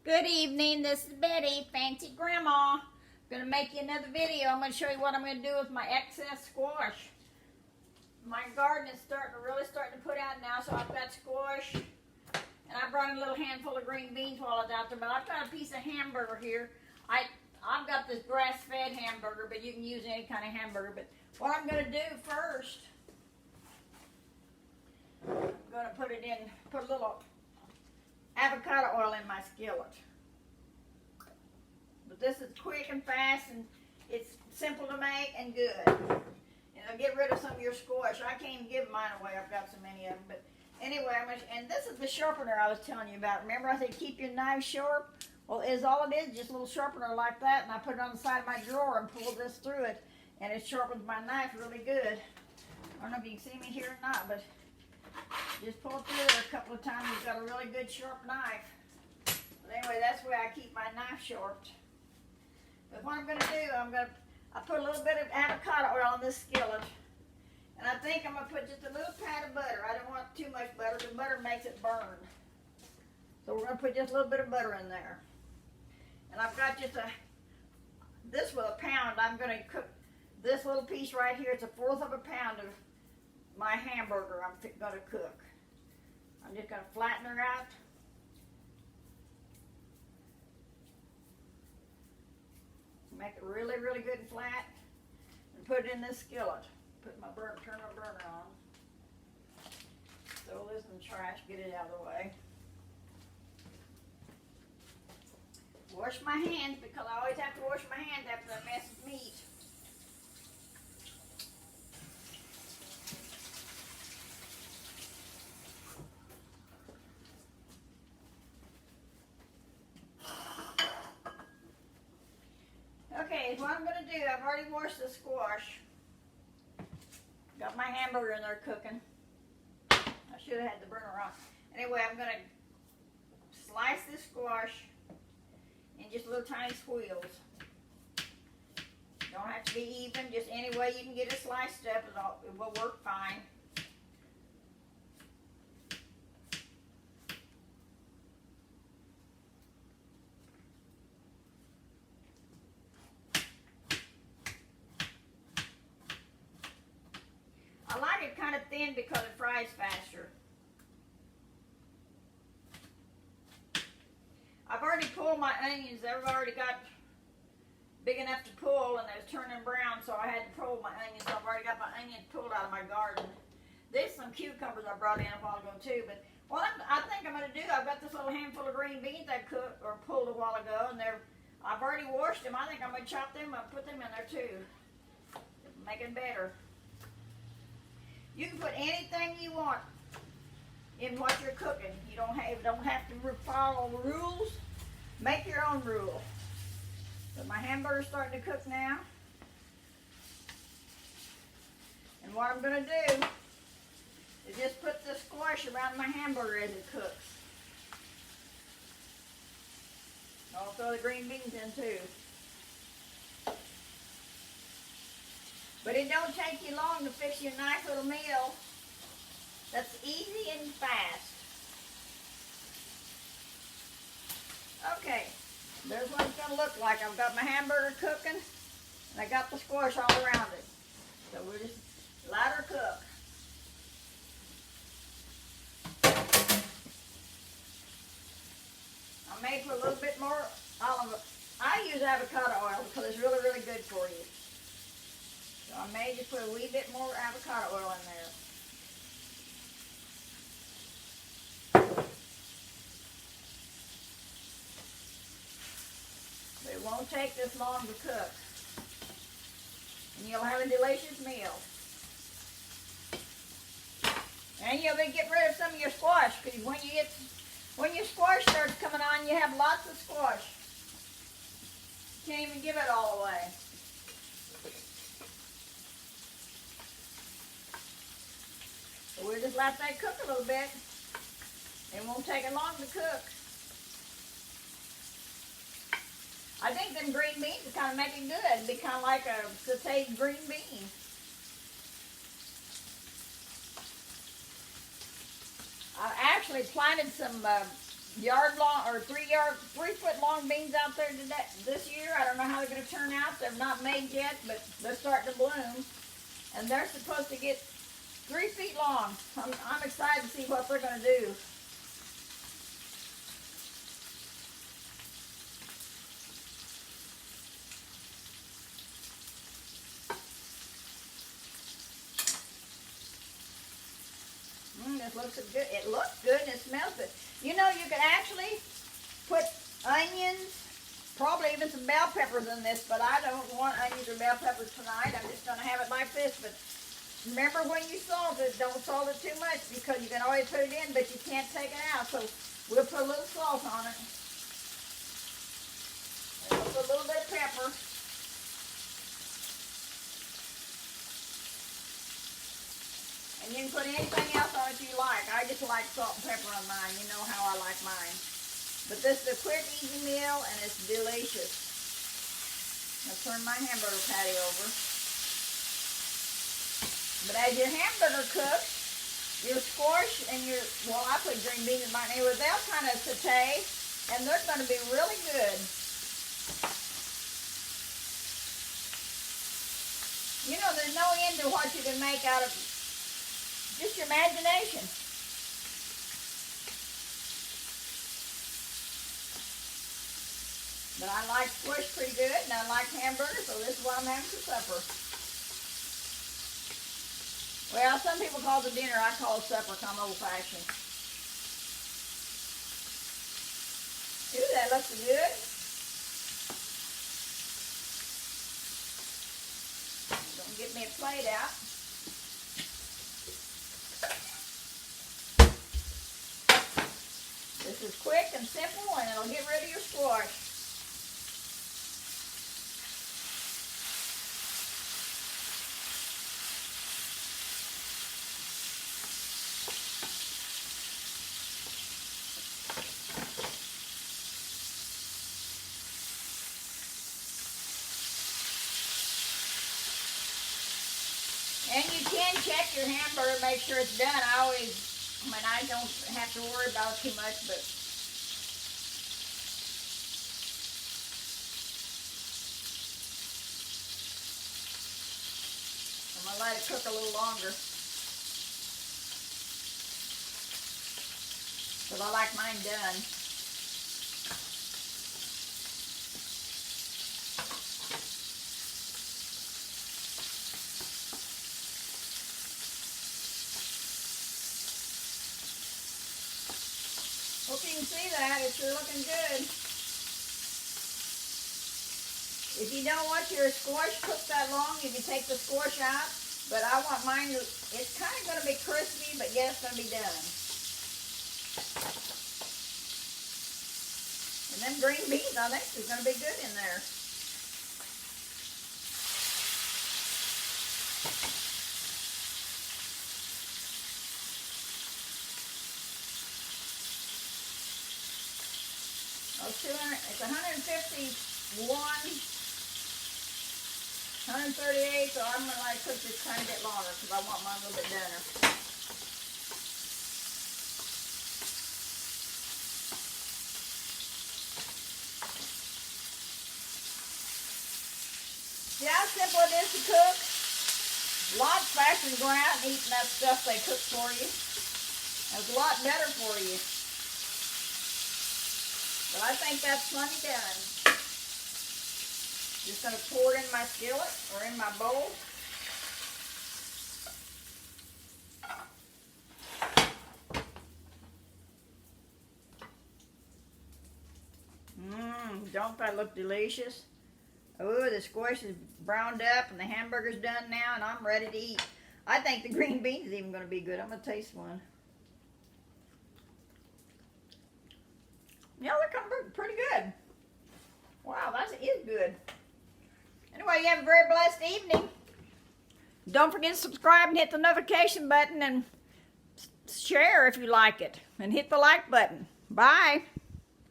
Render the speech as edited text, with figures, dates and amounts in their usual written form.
Good evening, this is Betty, Fancy Grandma. I'm going to make you another video. I'm going to show you what I'm going to do with my excess squash. My garden is really starting to put out now, so I've got squash. And I brought in a little handful of green beans while I was out there, but I've got a piece of hamburger here. I've got this grass-fed hamburger, but you can use any kind of hamburger. But what I'm going to do first, I'm going to put a little avocado oil in my skillet. But this is quick and fast, and it's simple to make and good. And it'll get rid of some of your squash. I can't even give mine away. I've got so many of them. But anyway, and this is the sharpener I was telling you about. Remember I said keep your knife sharp? Well, all it is, just a little sharpener like that, and I put it on the side of my drawer and pull this through it, and it sharpens my knife really good. I don't know if you can see me here or not, but just pull through it a couple of times. You've got a really good sharp knife. But anyway, that's where I keep my knife sharpened. But what I'm going to do, I put a little bit of avocado oil on this skillet. And I think I'm going to put just a little pat of butter. I don't want too much butter because butter makes it burn. So we're going to put just a little bit of butter in there. And I've got just this with a pound. I'm going to cook this little piece right here. It's 1/4 of a pound of my hamburger I'm going to cook. I'm just going to flatten her out. Make it really, really good and flat. And put it in this skillet. Turn my burner on. Throw this in the trash, get it out of the way. Wash my hands because I always have to wash my hands after I mess with meat. Okay, what I'm going to do, I've already washed the squash. Got my hamburger in there cooking. I should have had the burner on. Anyway, I'm going to slice this squash in just little tiny squeals. Don't have to be even, just any way you can get it sliced up, it will work fine. I like it kind of thin because it fries faster. I've already pulled my onions. They've already got big enough to pull, and they was turning brown, so I had to pull my onions. So I've already got my onions pulled out of my garden. There's some cucumbers I brought in a while ago too. But what I think I'm going to do, I've got this little handful of green beans I cooked or pulled a while ago, and I've already washed them. I think I'm going to chop them up, put them in there too, make it better. You can put anything you want in what you're cooking. You don't have to follow the rules. Make your own rule. So my hamburger's starting to cook now. And what I'm going to do is just put the squash around my hamburger as it cooks. I'll throw the green beans in too. But it don't take you long to fix your nice little meal. That's easy and fast. Okay, there's what it's going to look like. I've got my hamburger cooking, and I got the squash all around it. So we'll just let her cook. I may put a little bit more I use avocado oil because it's really, really good for you. So I may just put a wee bit more avocado oil in there. But it won't take this long to cook. And you'll have a delicious meal. And you'll get rid of some of your squash, because when your squash starts coming on, you have lots of squash. You can't even give it all away. So we'll just let that cook a little bit. It won't take it long to cook. I think them green beans will kind of make it good. It'd be kind of like a sauteed green bean. I actually planted some yard long or 3-foot long beans out there today, this year. I don't know how they're going to turn out. They're not made yet, but they're starting to bloom. And they're supposed to get 3 feet long. I'm excited to see what they're going to do. This looks good. It looks good and it smells good. You know, you could actually put onions, probably even some bell peppers in this, but I don't want onions or bell peppers tonight. I'm just going to have it like this. But remember, when you salt it, don't salt it too much, because you can always put it in, but you can't take it out. So we'll put a little salt on it. And we'll put a little bit of pepper. And you can put anything else on it you like. I just like salt and pepper on mine. You know how I like mine. But this is a quick, easy meal, and it's delicious. I'll turn my hamburger patty over. But as your hamburger cooks, your squash and your, well, I put green beans in mine anyway, they'll kind of saute, and they're going to be really good. You know, there's no end to what you can make out of just your imagination. But I like squish pretty good, and I like hamburgers, so this is what I'm having for supper. Well, some people call it dinner. I call it supper, because I'm old-fashioned. Ooh, that looks good. Don't get me a plate out. This is quick and simple, and it'll get rid of your squash. And you can check your hamburger, make sure it's done. I don't have to worry about it too much, but I'm going to let it cook a little longer, because I like mine done. Hope you can see that. It's sure looking good. If you don't want your squash cooked that long, you can take the squash out. But I want mine to, it's kind of going to be crispy, but yet it's going to be done. And them green beans, I think, is going to be good in there. It's 151, 138, so I'm going to let it cook this tiny bit longer, because I want mine a little bit doner. See how simple it is to cook? Lots faster than going out and eating that stuff they cook for you. It's a lot better for you. But I think that's plenty done. Just going to pour it in my skillet or in my bowl. Don't that look delicious? Oh, the squash is browned up and the hamburger's done now, and I'm ready to eat. I think the green beans is even going to be good. I'm going to taste one. Yeah, they're coming pretty good. Wow, that is good. Anyway, you have a very blessed evening. Don't forget to subscribe and hit the notification button, and share if you like it. And hit the like button. Bye.